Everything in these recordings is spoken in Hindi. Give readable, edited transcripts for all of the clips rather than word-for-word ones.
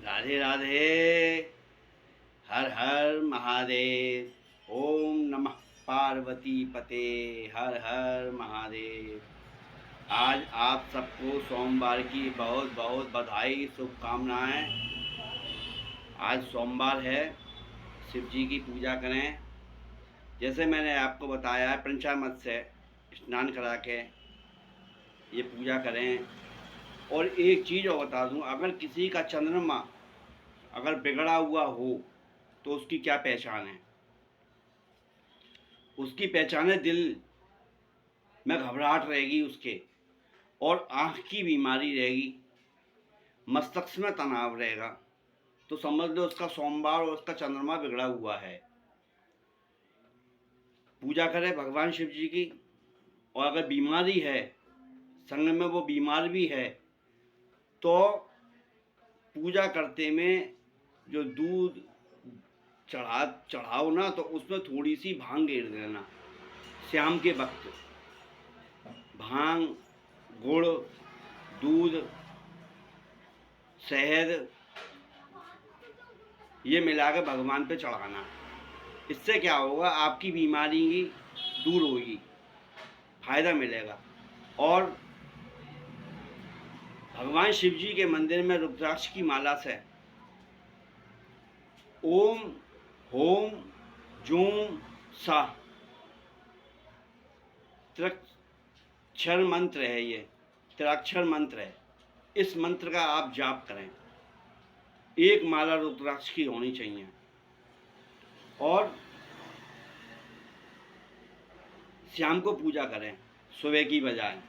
राधे राधे। हर हर महादेव। ओम नमः पार्वती पते। हर हर महादेव। आज आप सबको सोमवार की बहुत बहुत बधाई, शुभकामनाएं। आज सोमवार है, शिव जी की पूजा करें। जैसे मैंने आपको बताया है, पंचामृत से स्नान करा के ये पूजा करें। और एक चीज़ और बता दूं, अगर किसी का चंद्रमा अगर बिगड़ा हुआ हो तो उसकी क्या पहचान है? उसकी पहचान है दिल में घबराहट रहेगी उसके, और आँख की बीमारी रहेगी, मस्तिष्क में तनाव रहेगा। तो समझ लो उसका सोमवार और उसका चंद्रमा बिगड़ा हुआ है। पूजा करें भगवान शिव जी की। और अगर बीमारी है, संग में वो बीमार भी है, तो पूजा करते में जो दूध चढ़ाओ ना, तो उसमें थोड़ी सी भांग गेर देना। शाम के वक्त भांग, गुड़, दूध, शहद ये मिला के भगवान पे चढ़ाना। इससे क्या होगा, आपकी बीमारी दूर होगी, फायदा मिलेगा। और भगवान शिव जी के मंदिर में रुद्राक्ष की माला से ओम होम जूम सा त्रिक्षर मंत्र है, ये त्रिक्षर मंत्र है। इस मंत्र का आप जाप करें। एक माला रुद्राक्ष की होनी चाहिए। और शाम को पूजा करें सुबह की बजाय।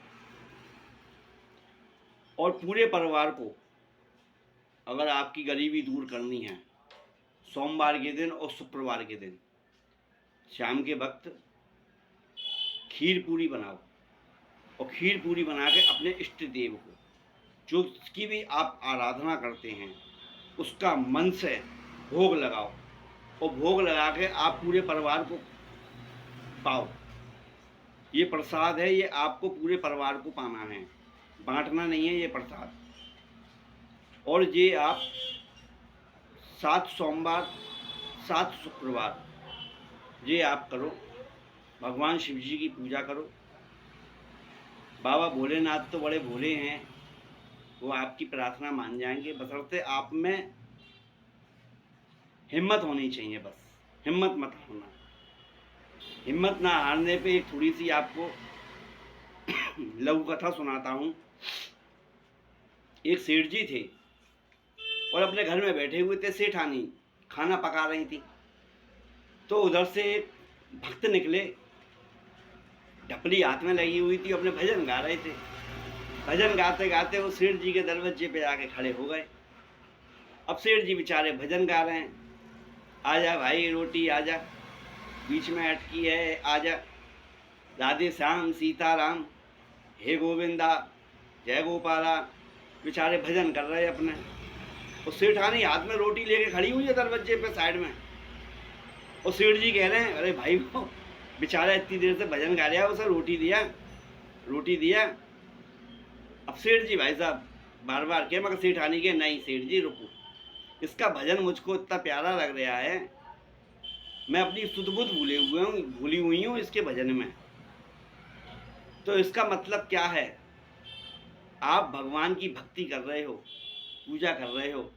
और पूरे परिवार को, अगर आपकी गरीबी दूर करनी है, सोमवार के दिन और शुक्रवार के दिन शाम के वक्त खीर पूरी बनाओ। और खीर पूरी बना के अपने इष्ट देव को, जो जिसकी भी आप आराधना करते हैं, उसका मन से भोग लगाओ। और भोग लगा के आप पूरे परिवार को पाओ। ये प्रसाद है, ये आपको पूरे परिवार को पाना है, बांटना नहीं है ये प्रसाद। और ये आप 7 सोमवार 7 शुक्रवार ये आप करो, भगवान शिव जी की पूजा करो। बाबा भोलेनाथ तो बड़े भोले हैं, वो आपकी प्रार्थना मान जाएंगे, बशर्ते आप में हिम्मत होनी चाहिए। बस हिम्मत मत हारना। हिम्मत ना हारने पे एक थोड़ी सी आपको लघु कथा सुनाता हूँ। एक सेठ जी थे और अपने घर में बैठे हुए थे। सेठानी खाना पका रही थी, तो उधर से एक भक्त निकले, ढपली हाथ में लगी हुई थी, अपने भजन गा रहे थे। भजन गाते गाते वो सेठ जी के दरवाजे पे आके खड़े हो गए। अब सेठ जी बेचारे भजन गा रहे हैं, आजा भाई रोटी आजा, बीच में अटकी है आजा, राधे श्याम सीताराम, हे गोविंदा जय गोपाला। बेचारे भजन कर रहे अपने। और सेठानी हाथ में रोटी लेके खड़ी हुई है दरवाजे पे साइड में। और सेठ जी कह रहे हैं, अरे भाई वो बेचारा इतनी देर से भजन गा रहा है, उसे रोटी दिया रोटी दिया। अब सेठ जी भाई साहब बार बार कहे, मगर सेठानी के नहीं सेठ जी रुको, इसका भजन मुझको इतना प्यारा लग रहा है, मैं अपनी सुध बुध भूली हुई हूँ इसके भजन में। तो इसका मतलब क्या है, आप भगवान की भक्ति कर रहे हो, पूजा कर रहे हो,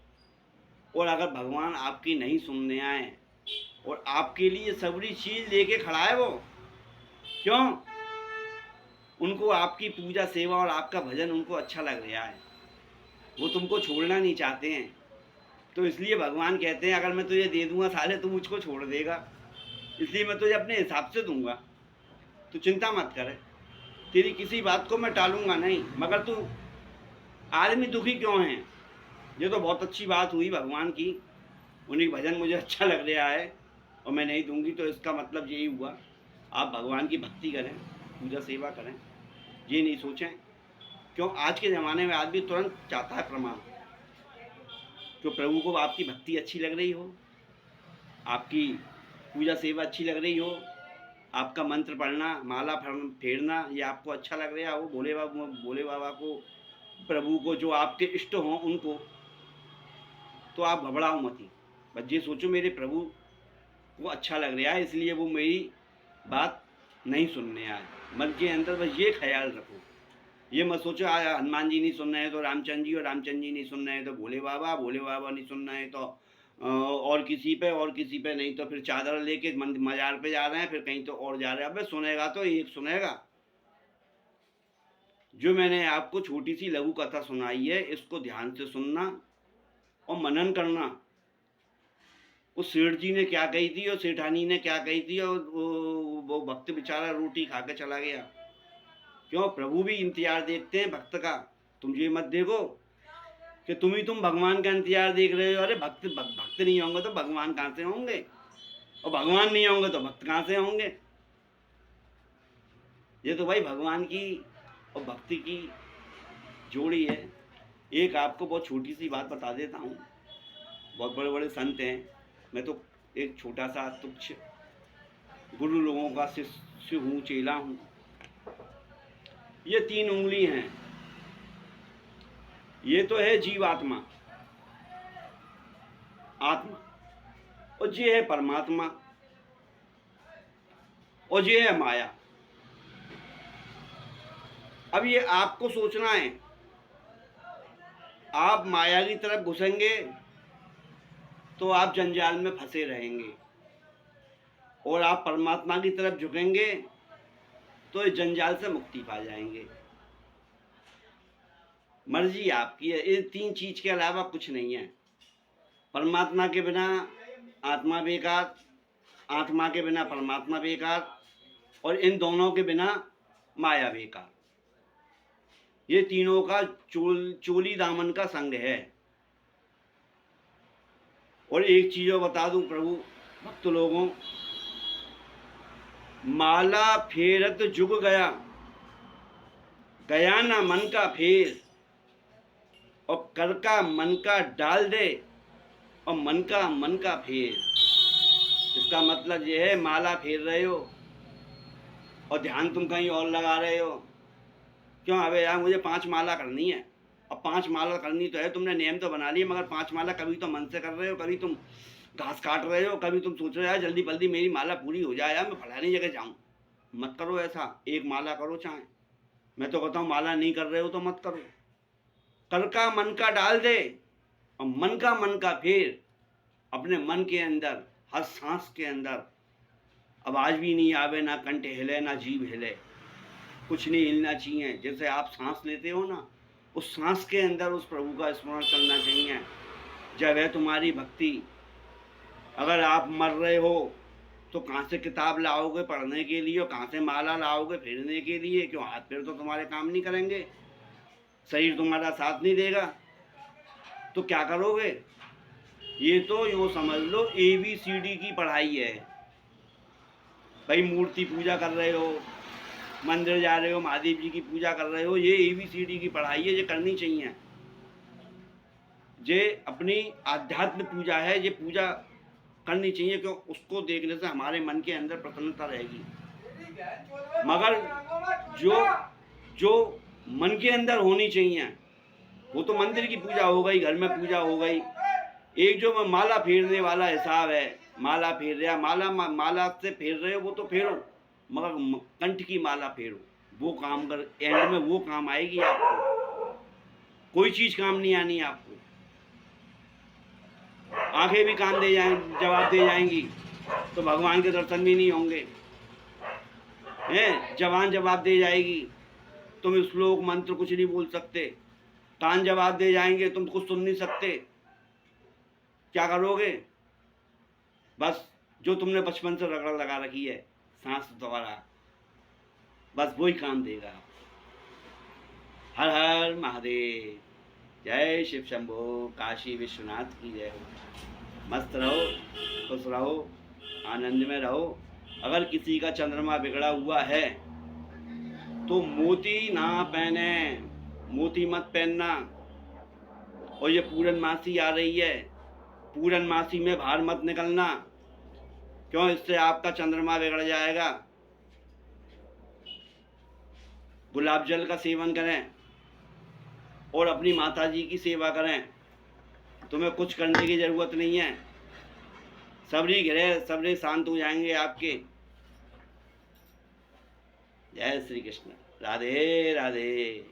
और अगर भगवान आपकी नहीं सुनने आए और आपके लिए सबरी चीज लेके खड़ा है वो, क्यों? उनको आपकी पूजा सेवा और आपका भजन उनको अच्छा लग रहा है, वो तुमको छोड़ना नहीं चाहते हैं। तो इसलिए भगवान कहते हैं, अगर मैं तुझे दे दूंगा साले तू मुझको छोड़ देगा, इसलिए मैं तुझे अपने हिसाब से दूंगा, तो चिंता मत कर, तेरी किसी बात को मैं टालूंगा नहीं। मगर तू आदमी दुखी क्यों है? ये तो बहुत अच्छी बात हुई भगवान की, उन्हीं भजन मुझे अच्छा लग रहा है और मैं नहीं दूंगी, तो इसका मतलब यही हुआ आप भगवान की भक्ति करें, पूजा सेवा करें, ये नहीं सोचें। क्यों आज के ज़माने में आदमी तुरंत चाहता है प्रमाण। क्यों? प्रभु को आपकी भक्ति अच्छी लग रही हो, आपकी पूजा सेवा अच्छी लग रही हो, आपका मंत्र पढ़ना, माला फेरना ये आपको अच्छा लग रहा हो, भोले बाबा को, प्रभु को, जो आपके इष्ट हों उनको, तो आप घबराओ मत ही, बस ये सोचो मेरे प्रभु को अच्छा लग रहा है, इसलिए वो मेरी बात नहीं सुनने आए। मन के अंदर बस ये ख्याल रखो, ये मत सोचो हनुमान जी नहीं सुन रहे हैं तो रामचंद्र जी, और रामचंद्र जी नहीं सुन रहे हैं तो भोले बाबा नहीं सुन रहे हैं तो और किसी पे नहीं तो फिर चादर लेके मजार पे जा रहे हैं, फिर कहीं तो और जा रहे हैं। अबे सुनेगा तो एक सुनेगा। जो मैंने आपको छोटी सी लघु कथा सुनाई है, इसको ध्यान से सुनना और मनन करना। उस सेठ जी ने क्या कही थी और सेठानी ने क्या कही थी, और वो भक्त बेचारा रोटी खा के चला गया। क्यों? प्रभु भी इंतजार देखते हैं भक्त का। तुम ये मत देखो कि तुम भगवान का इंतजार देख रहे हो। अरे भक्त नहीं होंगे तो भगवान कहाँ से होंगे, और भगवान नहीं होंगे तो भक्त कहाँ से होंगे। ये तो भाई भगवान की और भक्ति की जोड़ी है। एक आपको बहुत छोटी सी बात बता देता हूँ। बहुत बड़े बड़े संत हैं, मैं तो एक छोटा सा तुच्छ गुरु लोगों का शिष्य हूँ, चेला हूँ। ये 3 उंगली हैं, ये तो है जीवात्मा, आत्मा, और ये है परमात्मा, और ये है माया। अब ये आपको सोचना है, आप माया की तरफ घुसेंगे तो आप जंजाल में फंसे रहेंगे, और आप परमात्मा की तरफ झुकेंगे तो इस जंजाल से मुक्ति पा जाएंगे। मर्जी आपकी है। ये 3 चीज के अलावा कुछ नहीं है। परमात्मा के बिना आत्मा बेकार, आत्मा के बिना परमात्मा बेकार, और इन दोनों के बिना माया बेकार। ये तीनों का चोली दामन का संग है। और एक चीज बता दूं प्रभु भक्त लोगों, माला फेरत जुग गया, गया ना मन का फेर, और कर का मन का डाल दे, और मन का फेर। इसका मतलब ये है, माला फेर रहे हो और ध्यान तुम कहीं और लगा रहे हो। क्यों? अबे यार मुझे 5 माला करनी है। अब 5 माला करनी तो है, तुमने नियम तो बना लिया, मगर 5 माला कभी तो मन से कर रहे हो, कभी तुम घास काट रहे हो, कभी तुम सोच रहे हो यार जल्दी जल्दी मेरी माला पूरी हो जाए यार, मैं फलानी जगह जाऊं। मत करो ऐसा। 1 माला करो चाहे। मैं तो कहता हूँ माला नहीं कर रहे हो तो मत करो। कर का मन का डाल दे, और मन का फेर। अपने मन के अंदर, हर सांस के अंदर आवाज भी नहीं आवे, ना कंठ हिले, ना जीभ हिले, कुछ नहीं हिलना चाहिए। जैसे आप सांस लेते हो ना, उस सांस के अंदर उस प्रभु का स्मरण करना चाहिए। जब है तुम्हारी भक्ति। अगर आप मर रहे हो तो कहाँ से किताब लाओगे पढ़ने के लिए, और कहाँ से माला लाओगे फेरने के लिए? क्यों? हाथ पैर तो तुम्हारे काम नहीं करेंगे, शरीर तुम्हारा साथ नहीं देगा, तो क्या करोगे? ये तो यूँ समझ लो ABCD की पढ़ाई है भाई। मूर्ति पूजा कर रहे हो, मंदिर जा रहे हो, महादेव जी की पूजा कर रहे हो, ये ABCD की पढ़ाई है, ये करनी चाहिए। ये अपनी आध्यात्म पूजा है, ये पूजा करनी चाहिए। क्यों? उसको देखने से हमारे मन के अंदर प्रसन्नता रहेगी। मगर जो मन के अंदर होनी चाहिए, वो तो मंदिर की पूजा हो गई, घर में पूजा हो गई। एक जो माला फेरने वाला हिसाब है, माला फेर रहा, माला से फेर रहे हो वो तो फेरो, मगर कंठ की माला फेरो, वो काम कर। एंड में वो काम आएगी आपको, कोई चीज काम नहीं आनी आपको। आंखें भी काम दे जाएंगी, जवाब दे जाएंगी, तो भगवान के दर्शन भी नहीं होंगे। हैं? जबान जवाब दे जाएगी, तुम श्लोक मंत्र कुछ नहीं बोल सकते। कान जवाब दे जाएंगे, तुम कुछ सुन नहीं सकते। क्या करोगे? बस जो तुमने बचपन से रगड़ लगा रखी है सांस द्वारा, बस वही काम देगा। हर हर महादेव। जय शिव शंभो। काशी विश्वनाथ की जय हो। मस्त रहो, खुश रहो, आनंद में रहो। अगर किसी का चंद्रमा बिगड़ा हुआ है तो मोती ना पहने, मोती मत पहनना। और ये पूर्णमासी आ रही है, पूर्णमासी में बाहर मत निकलना। क्यों? इससे आपका चंद्रमा बिगड़ जाएगा। गुलाब जल का सेवन करें और अपनी माता जी की सेवा करें। तुम्हें कुछ करने की जरूरत नहीं है, सबरी ग्रह सबरी शांत हो जाएंगे आपके। जय श्री कृष्ण। राधे राधे।